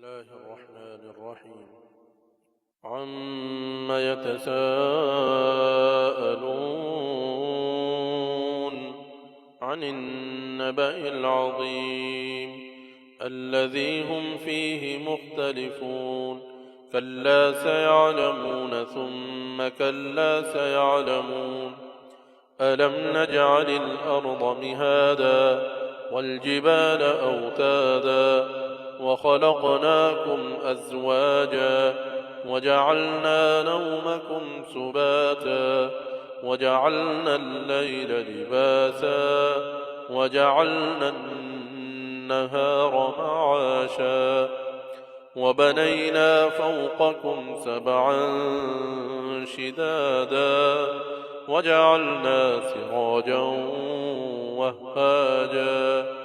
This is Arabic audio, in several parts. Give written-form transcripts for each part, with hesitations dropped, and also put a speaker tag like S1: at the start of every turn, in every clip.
S1: الله الرحمن الرحيم عم يتساءلون عن النبأ العظيم الذي هم فيه مختلفون كلا سيعلمون ثم كلا سيعلمون ألم نجعل الأرض مهادا والجبال أوتادا وخلقناكم أزواجا وجعلنا نومكم سباتا وجعلنا الليل لباسا وجعلنا النهار معاشا وبنينا فوقكم سبعا شدادا وجعلنا سراجا وهاجا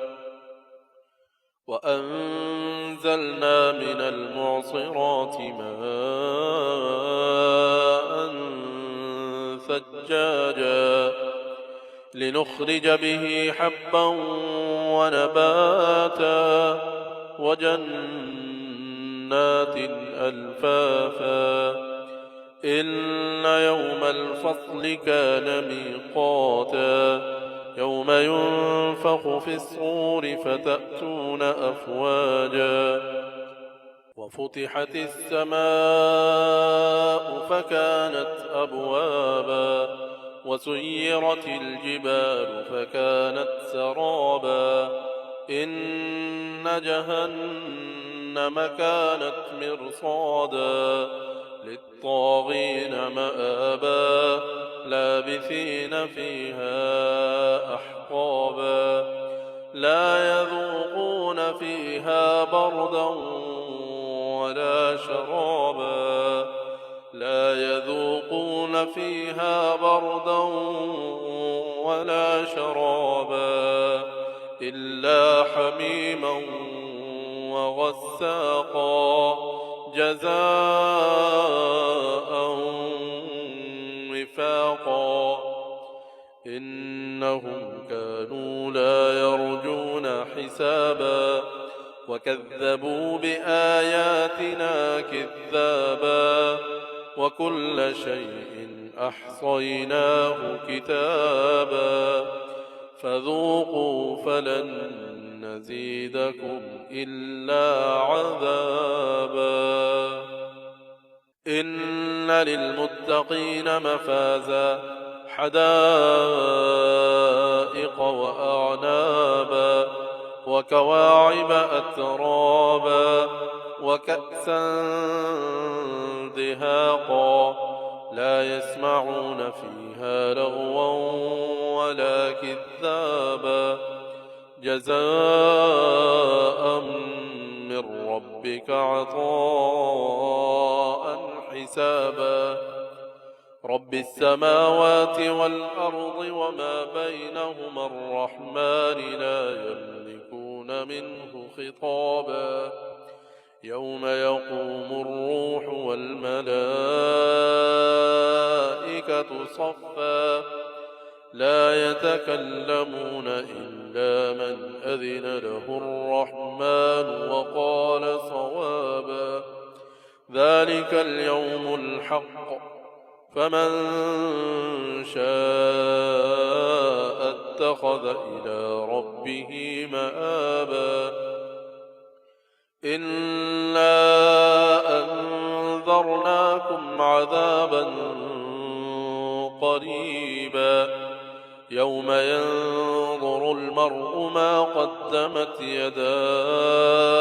S1: وأنزلنا من المعصرات ماء ثجاجا لنخرج به حبا ونباتا وجنات ألفافا إن يوم الفصل كان ميقاتا يوم ينفخ في الصور فتأتون أفواجا وفتحت السماء فكانت أبوابا وسيرت الجبال فكانت سرابا إن جهنم كانت مرصادا للطاغين مآبا لابثين فيها أحقابا لا يذوقون فيها بردا ولا شرابا لا يذوقون فيها بردا ولا شرابا إلا حميما وغساقا جزاء وفاقا إنهم كانوا لا يرجون حسابا وكذبوا بآياتنا كذابا وكل شيء أحصيناه كتابا فذوقوا فلن نزيدكم إلا عذابا إن للمتقين مفازا حدائق وأعنابا وكواعب أترابا وكأسا دهاقا لا يسمعون فيها لغوا ولا كذابا جزاء من ربك عطاء حسابا رب السماوات والأرض وما بينهما الرحمن لا يملكون منه خطابا يوم يقوم الروح والملائكة صفا لا يتكلمون إلا من أذن له الرحمن وقال صوابا ذلك اليوم الحق فمن شاء اتخذ إلى ربه مآبا إنا أنذرناكم عذابا قريبا يوم ينظر المرء ما قدمت يداه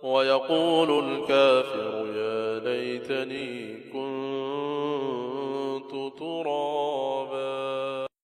S1: ويقول الكافر يا ليتني كنت